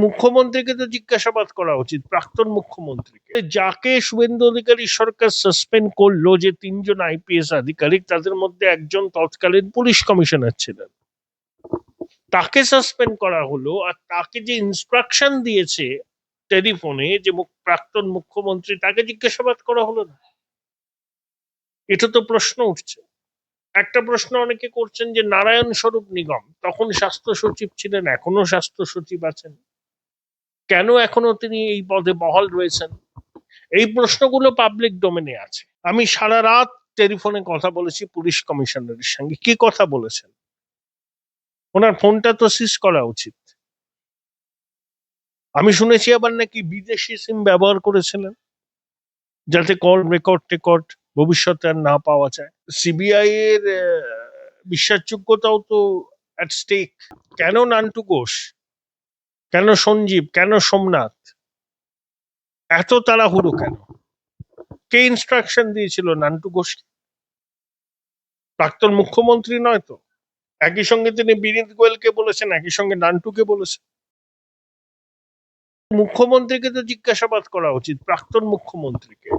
মুখ্যমন্ত্রীকে তো জিজ্ঞাসাবাদ করা উচিত, প্রাক্তন মুখ্যমন্ত্রীকে, যাকে শুভেন্দু অধিকারী সরকার সাসপেন্ড করলো, যে 3জন আইপিএস আধিকারিক, তাদের মধ্যে একজন তৎকালীন পুলিশ কমিশনার ছিলেন, তাকে সাসপেন্ড করা হলো। আর তাকে যে ইনস্ট্রাকশন দিয়েছে টেলিফোনে, যে প্রাক্তন মুখ্যমন্ত্রী, তাকে জিজ্ঞাসাবাদ করা হলো না। এটা তো প্রশ্ন উঠছে। একটা প্রশ্ন অনেকে করছেন যে নারায়ণ স্বরূপ নিগম তখন স্বাস্থ্য সচিব ছিলেন, এখনো স্বাস্থ্য সচিব আছেন, কেন এখনো তিনি এই পদে বহাল রয়েছেন? এই প্রশ্নগুলো পাবলিক ডোমেনে আছে। আমি সারা রাত টেলিফোনে কথা বলেছি পুলিশ কমিশনারের সঙ্গে। কি কথা বলেছেন? ওনার ফোনটা তো সিজ করা উচিত। আমি শুনেছি আবার নাকি বিদেশি সিম ব্যবহার করেছিলেন, যাতে কল রেকর্ড টেকর্ড ভবিষ্যতে আর না পাওয়া যায়। সিবিআই এর বিশ্বাসযোগ্যতাও তো অ্যাট স্টেক। কেন নান্টু ঘোষ, কেন সঞ্জীব, কেন সোমনাথ, এত তাড়াহুড়ো কেন? কে ইনস্ট্রাকশন দিয়েছিল নান্টু ঘোষকে? প্রাক্তন মুখ্যমন্ত্রী নয় তো? একই সঙ্গে তিনি বিনীত গোয়েলকে বলেছেন, একই সঙ্গে নান্টুকে বলেছেন। মুখ্যমন্ত্রীকে তো জিজ্ঞাসাবাদ করা উচিত, প্রাক্তন মুখ্যমন্ত্রীকে।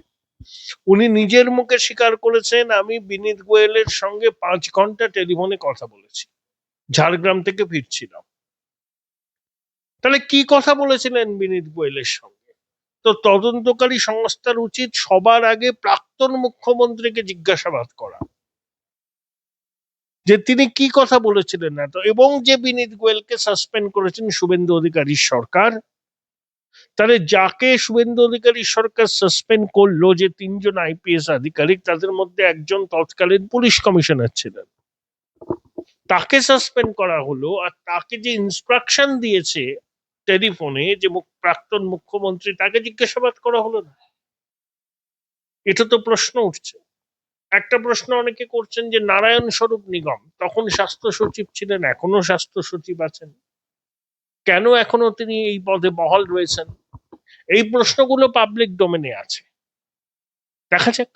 উনি নিজের মুখে স্বীকার করেছেন, আমি বিনীত গোয়েলের সঙ্গে 5 ঘন্টা টেলিফোনে কথা বলেছি, ঝাড়গ্রাম থেকে ফিরছিলাম। তাহলে কি কথা বলেছিলেন বিনীত গোয়েলের সঙ্গে? তো তদন্তকারী সংস্থার উচিত সবার আগে প্রাক্তন মুখ্যমন্ত্রীকে জিজ্ঞাসাবাদ করা, যে তিনি কি কথা বলেছিলেন না তো, এবং যে বিনীত গোয়েলকে সাসপেন্ড করেছেন শুভেন্দু অধিকারীর সরকার, তাহলে যাকে শুভেন্দু অধিকারী সরকার সাসপেন্ড করলো, যে 3জন আইপিএস আধিকারিক, তাদের মধ্যে একজন তৎকালীন পুলিশ কমিশনার ছিলেন, তাকে সাসপেন্ড করা হলো। আর তাকে যে ইনস্ট্রাকশন দিয়েছে টেলিফোনে, যে প্রাক্তন মুখ্যমন্ত্রী, তাকে জিজ্ঞাসাবাদ করা হলো না। এটা তো প্রশ্ন উঠছে। একটা প্রশ্ন অনেকে করছেন যে নারায়ণ স্বরূপ নিগম তখন স্বাস্থ্য সচিব ছিলেন, এখনো স্বাস্থ্য সচিব আছেন, কেন এখনো তিনি এই পদে বহাল রয়েছেন? এই প্রশ্নগুলো পাবলিক ডোমেনে আছে। দেখা যাক।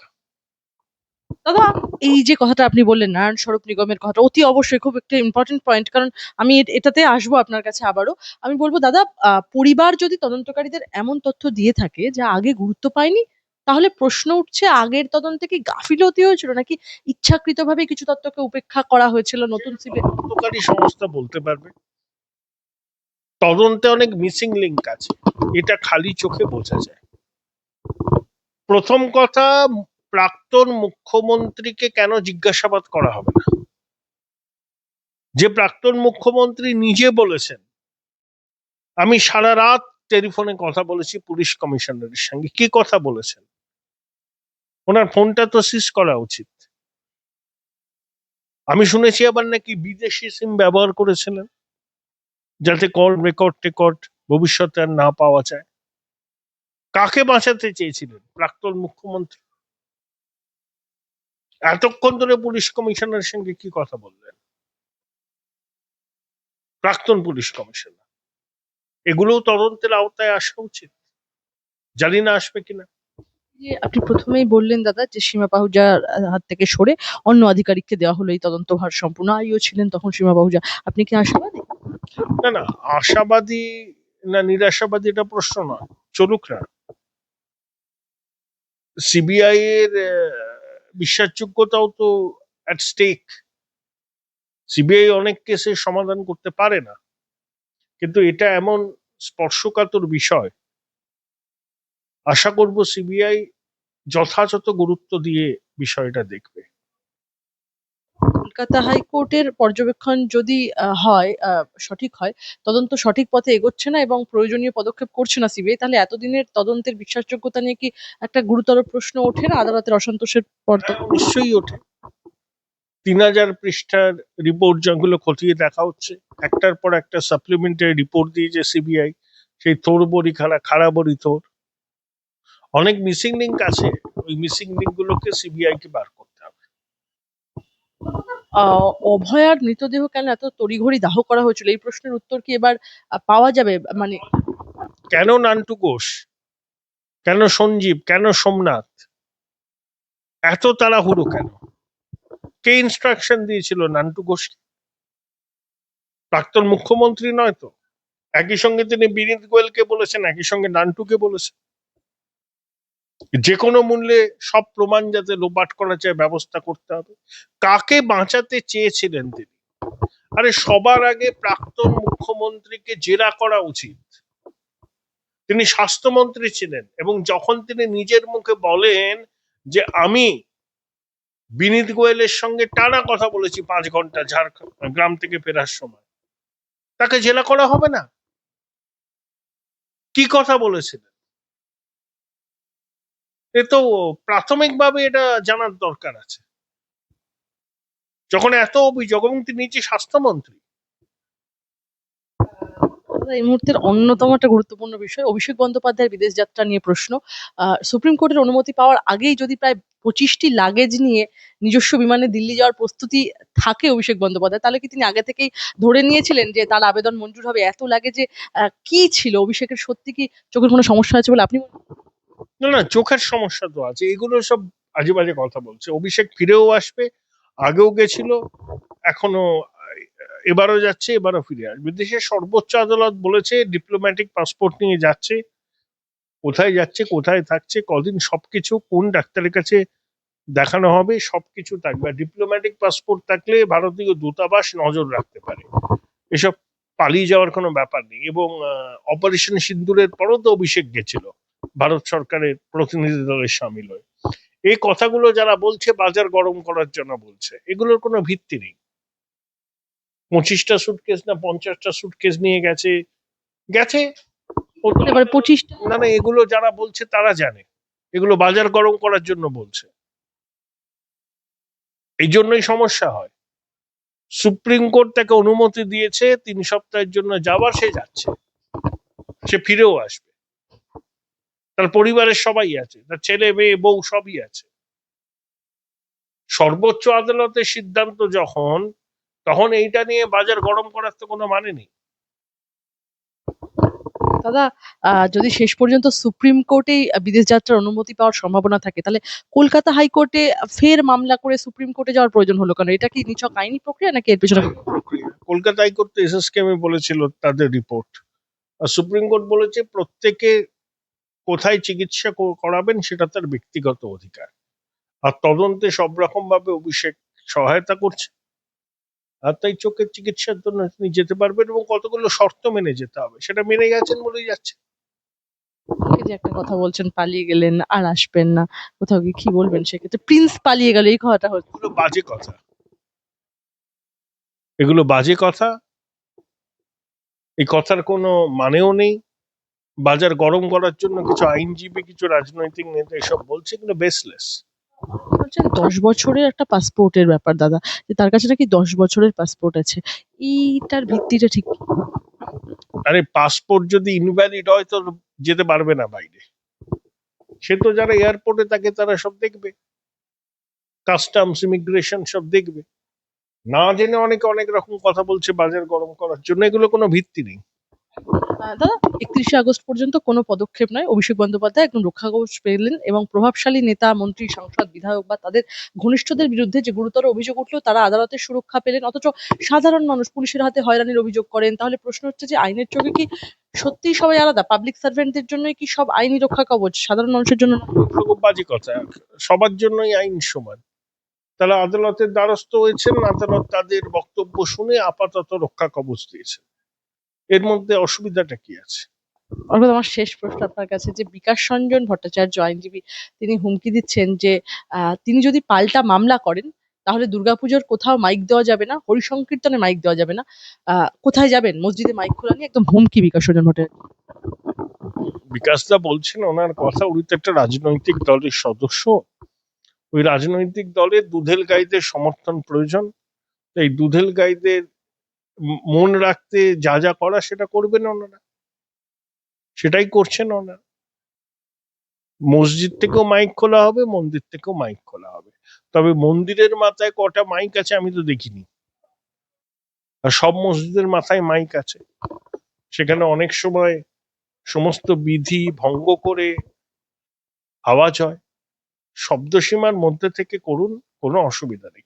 দাদা, এই যে কথাটা আপনি বললেন নারায়ণ স্বরূপ নিগমের কথা, অতি অবশ্যই খুব একটা ইম্পর্টেন্ট পয়েন্ট। কারণ আমি এটাতে আসবো আপনার কাছে আবারও। আমি বলবো দাদা, পরিবার যদি তদন্তকারীদের এমন তথ্য দিয়ে থাকে যা আগে গুরুত্ব পায়নি, তাহলে প্রশ্ন উঠছে আগের তদন্তে কি গাফিলতি হয়েছিল, নাকি ইচ্ছাকৃতভাবে কিছু তথ্যকে উপেক্ষা করা হয়েছিল নতুন সিবি? তদন্তকারী সংস্থা বলতে পারবে। তদন্তে অনেক মিসিং লিঙ্ক আছে, এটা খালি চোখে বোঝা যায়। প্রথম কথা, প্রাক্তন মুখ্যমন্ত্রীকে কেন জিজ্ঞাসাবাদ করা হবে না? যে প্রাক্তন মুখ্যমন্ত্রী নিজে বলেছেন, আমি সারা রাত টেলিফোনে কথা বলেছি পুলিশ কমিশনারের সঙ্গে। কি কথা বলেছেন? ওনার ফোনটা তো সিজ করা উচিত। আমি শুনেছি আবার নাকি বিদেশি সিম ব্যবহার করেছিলেন, যাতে কল রেকর্ড টেকর্ড ভবিষ্যতে আর না পাওয়া যায়। কাকে বাঁচাতে চেয়েছিলেন প্রাক্তন মুখ্যমন্ত্রী? এতক্ষণ ধরে পুলিশ কমিশনারের সঙ্গে কি কথা বললেন প্রাক্তন পুলিশ কমিশনার? এগুলোও তদন্তের আওতায় আসা উচিত। জানি না আসবে কিনা। যে আপনি প্রথমেই বললেন দাদা যে সীমা পাহুজার হাত থেকে সরে অন্য আধিকারিককে দেওয়া হলো এই তদন্তভার সম্পূর্ণ, আইও ছিলেন তখন সীমা পাহুজা। আপনি কি আশাবাদী? না না, আশাবাদী না নিরাশাবাদী এটা প্রশ্ন নয়, চলুক না। সিবিআই এর বিশ্বাসযোগ্যতাও তো অ্যাট স্টেক। সিবিআই অনেক কেসের সমাধান করতে পারে না, কিন্তু এটা এমন স্পর্শকাতর বিষয়, আশা করব সিবিআই যথাযথ গুরুত্ব দিয়ে বিষয়টা দেখবে। কলকাতা হাইকোর্টের পর্যবেক্ষণ যদি হয়, সঠিক হয়, তদন্ত সঠিক পথে এগোচ্ছে না এবং প্রয়োজনীয় পদক্ষেপ করছে না সিবিআই, তাহলে এতদিনের তদন্তের বিশ্বাসযোগ্যতা নিয়ে কি একটা গুরুতর প্রশ্ন ওঠে না আদালতের অসন্তোষের পর? নিশ্চয়ই ওঠে। 3000 পৃষ্ঠার রিপোর্ট যেগুলো খতিয়ে দেখা হচ্ছে, একটার পর একটা সাপ্লিমেন্টারি রিপোর্ট দিয়েছে সিবিআই, সেই তোর বড়ি খাড়া, খাড়া বড়ি তোর। অনেক মিসিং লিঙ্ক আছে, ওই মিসিং লিঙ্ক গুলোকে সিবিআই কে বার করতে হবে। অভয়ার মৃতদেহ কেন এত তড়িঘড়ি দাহ করা হয়েছিল, এই প্রশ্নের উত্তর কি এবার পাওয়া যাবে? মানে কেন নান্টু ঘোষ, কেন সঞ্জীব, কেন সোমনাথ, এত তাড়াহুড়ো কেন? কে ইনস্ট্রাকশন দিয়েছিল নান্টু ঘোষকে? প্রাক্তন মুখ্যমন্ত্রী নয় তো? একই সঙ্গে তিনি বিনীত গোয়েলকে বলেছেন, একই সঙ্গে নান্টুকে বলেছেন যে কোনো মূল্যে সব প্রমাণ যাতে লোপাট করা যায় ব্যবস্থা করতে হবে। কাকে বাঁচাতে চেয়েছিলেন তিনি? আরে সবার আগে প্রাক্তন মুখ্যমন্ত্রীকে জেরা করা উচিত। তিনি স্বাস্থ্যমন্ত্রী ছিলেন এবং যখন তিনি নিজের মুখে বলেন যে আমি বিনীত গোয়েলের সঙ্গে টানা কথা বলেছি 5 ঘন্টা ঝাড়খণ্ড গ্রাম থেকে ফেরার সময়, তাকে জেলা করা হবে না? কি কথা বলেছিলেন? এ তো প্রাথমিকভাবে এটা জানার দরকার আছে, যখন এত অভিযোগ এবং তিনি নিজে স্বাস্থ্যমন্ত্রী। দাদা, এই মুহূর্তের অন্যতম একটা গুরুত্বপূর্ণ বিষয় অভিষেক বন্দ্যোপাধ্যায়ের বিদেশ যাত্রা নিয়ে প্রশ্ন। সুপ্রিম কোর্টের অনুমতি পাওয়ার আগেই যদি প্রায় 25টি লাগেজ নিয়ে নিজস্ব বিমানে দিল্লি যাওয়ার প্রস্তুতি থাকে অভিষেক বন্দ্যোপাধ্যায়, তাহলে কি তিনি আগে থেকেই ধরে নিয়েছিলেন যে তার আবেদন মঞ্জুর হবে? এত লাগেজে কি ছিল? অভিষেকের সত্যি কি চোখের কোনো সমস্যা আছে বলে আপনি মনে করেন? না না, চোখের সমস্যা তো আছে, এগুলো সব আজে বাজে কথা বলছে। অভিষেক ফিরেও আসবে, আগেও গেছিল, এখনো এবারও যাচ্ছে, এবারও ফিরে আসবে। দেশের সর্বোচ্চ আদালত বলেছে ডিপ্লোম্যাটিক পাসপোর্ট নিয়ে যাচ্ছে, কোথায় যাচ্ছে, কোথায় থাকছে, কদিন, সবকিছু কোন ডাক্তারের কাছে দেখানো হবে, সবকিছু থাকবে। ডিপ্লোম্যাটিক পাসপোর্ট থাকলে ভারতীয় দূতাবাস নজর রাখতে পারে, এসব পালিয়ে যাওয়ার কোনো ব্যাপার নেই। এবং অপারেশন সিন্দুরের পরও তো অভিষেক গেছিল ভারত সরকারের প্রতিনিধি দলের সামিল হয়ে। এই কথাগুলো যারা বলছে বাজার গরম করার জন্য বলছে, এগুলোর কোনো ভিত্তি নেই। 25টা সুটকেস না 50টা সুটকেস নিয়ে গেছে গেছে ও তো এবারে 25টা না না, এগুলো যারা বলছে তারা জানে এগুলো বাজার গরম করার জন্য বলছে, এই জন্যই সমস্যা হয়। সুপ্রিম কোর্ট তাকে অনুমতি দিয়েছে 3 সপ্তাহের জন্য যাওয়ার, সে যাচ্ছে, সে ফিরেও আসবে, তার পরিবারের সবাই আছে, তার ছেলে মেয়ে বউ সবই আছে। সর্বোচ্চ আদালতের সিদ্ধান্ত যখন, তখন এইটা নিয়ে বাজার গরম করার তো কোনো মানে নেই। দাদা, যদি শেষ পর্যন্ত সুপ্রিম কোর্টেই বিদেশ যাত্রার অনুমতি পাওয়ার সম্ভাবনা থাকে, তাহলে কলকাতা হাইকোর্টে ফের মামলা করে সুপ্রিম কোর্টে যাওয়ার প্রয়োজন হলো কেন? এটা কি নিছক আইনি প্রক্রিয়া নাকি এর পেছনে প্রক্রিয়া কলকাতা হাইকোর্ট তো এসএসকেএম বলেছিল তাদের রিপোর্ট, আর সুপ্রিম কোর্ট বলেছে প্রত্যেকে কোথায় চিকিৎসা করাবেন সেটা তার ব্যক্তিগত অধিকার, আর তদন্তে সব রকম ভাবে অভিষেক সহায়তা করছে, আর তাই চোখের চিকিৎসার জন্য তিনি যেতে পারবেন এবং কতগুলো শর্ত মেনে যেতে হবে, সেটা মেনে গেছেন বলেই যাচ্ছে। এই যে একটা কথা বলছেন পালিয়ে গেলেন আর আসবেন না, কোথাও গিয়ে কি বলবেন সেক্ষেত্রে? প্রিন্স পালিয়ে গেল, এই কথাটা হচ্ছে। এগুলো বাজে কথা, এগুলো বাজে কথা, এই কথার কোনো মানেও নেই। বাজার গরম করার জন্য কিছু আইনজীবী, কিছু রাজনৈতিক নেতা এসব বলছে, এগুলো বেসলেস। বলছেন 10 বছরের একটা পাসপোর্টের ব্যাপার দাদা, যে তার কাছে নাকি 10 বছরের পাসপোর্ট আছে, এইটার ভিত্তিটা ঠিক কি? আরে পাসপোর্ট যদি ইনভ্যালিড হয় তো যেতে পারবে না বাইরে, সে তো যারা এয়ারপোর্টে থাকে তারা সব দেখবে, কাস্টমস ইমিগ্রেশন সব দেখবে। না জেনে অনেকে অনেক রকম কথা বলছে বাজার গরম করার জন্য, এগুলো কোনো ভিত্তি নেই। দাদা, 31শে আগস্ট পর্যন্ত কোনো পদক্ষেপ নয়, অভিষেক বন্দ্যোপাধ্যায় একদম রক্ষা কবচ পেলেন এবং প্রভাবশালী নেতা, মন্ত্রী, সাংসদ, বিধায়ক বা তাদের ঘনিষ্ঠদের বিরুদ্ধে যে গুরুতর অভিযোগ উঠলেও তারা আদালতের সুরক্ষা পেলেন, অথচ সাধারণ মানুষ পুলিশের হাতে হয়রানির অভিযোগ করেন। তাহলে প্রশ্ন হচ্ছে যে আইনের চোখে কি সত্যিই সবাই আলাদা? পাবলিক সার্ভেন্টদের জন্যই কি সব আইনি রক্ষা কবচ, সাধারণ মানুষের জন্য না? খুব বাজে কথা, সবার জন্যই আইন সমান। তারা আদালতের দ্বারস্থ হয়েছেন, আদালত তাদের বক্তব্য শুনে আপাতত রক্ষা কবচ দিয়েছেন, এর মধ্যে অসুবিধাটা কি আছে? অর্থাৎ আমার শেষ প্রশ্ন আপনার কাছে, যে বিকাশ রঞ্জন ভট্টাচার্য আইনজীবী, তিনি হুমকি দিচ্ছেন যে তিনি যদি পাল্টা মামলা করেন তাহলে দুর্গাপুজোর কোথাও মাইক দেওয়া যাবে না, হরিসংকীর্তনে মাইক দেওয়া যাবে না। কোথায় যাবেন? মসজিদে মাইক খোলা নিয়ে একদম হুমকি বিকাশ রঞ্জন ভট্টাচার্য। বিকাশদা বলছেন ওনার কথা, উনি তো একটা রাজনৈতিক দলের সদস্য, ওই রাজনৈতিক দলের দুধেল গাইদের সমর্থন প্রয়োজন, এই দুধেল গাইদের মন রাখতে যা যা করা সেটা করবেন ওনারা, সেটাই করছেন ওনারা। মসজিদ থেকেও মাইক খোলা হবে, মন্দির থেকেও মাইক খোলা হবে, তবে মন্দিরের মাথায় কটা মাইক আছে আমি তো দেখিনি, আর সব মসজিদের মাথায় মাইক আছে, সেখানে অনেক সময় সমস্ত বিধি ভঙ্গ করে আওয়াজ হয়, শব্দসীমার মধ্যে থেকে করুন, কোনো অসুবিধা নেই।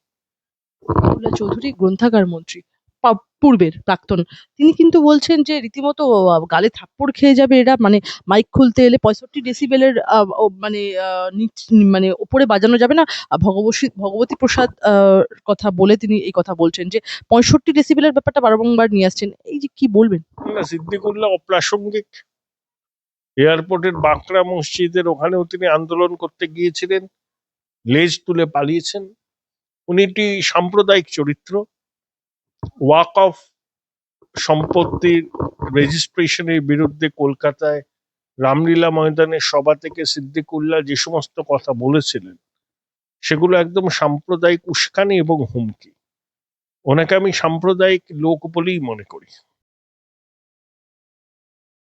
প্রফুল্ল চৌধুরী গ্রন্থাগার মন্ত্রী, পূর্বের প্রাক্তন, তিনি কিন্তু বলছেন যে রীতিমতো গালে থাপ্পড় খেয়ে যাবে এরা, মানে মাইক খুলতে এলে 65 ডেসিবেলের মানে মানে ওপরে বাজানো যাবে না। ভগবতী প্রসাদ কথা বলে তিনি এই কথা বলছেন যে 65 ডেসিবেলের ব্যাপারটা বারংবার নিয়ে আসছেন। এই যে কি বলবেন? না, সিদ্দিকুল্লাহ অপ্রাসঙ্গিক। এয়ারপোর্টের বাঁকড়া মসজিদের ওখানেও তিনি আন্দোলন করতে গিয়েছিলেন, লেজ তুলে পালিয়েছেন। উনি একটি সাম্প্রদায়িক চরিত্র। ওয়াকফ সম্পত্তির রেজিস্ট্রেশনের বিরুদ্ধে কলকাতায় রামলীলা ময়দানের সভা থেকে সিদ্দিকুল্লাহ যে সমস্ত কথা বলেছিলেন সেগুলো একদম সাম্প্রদায়িক উস্কানি এবং হুমকি। ওনাকে আমি সাম্প্রদায়িক লোক বলেই মনে করি।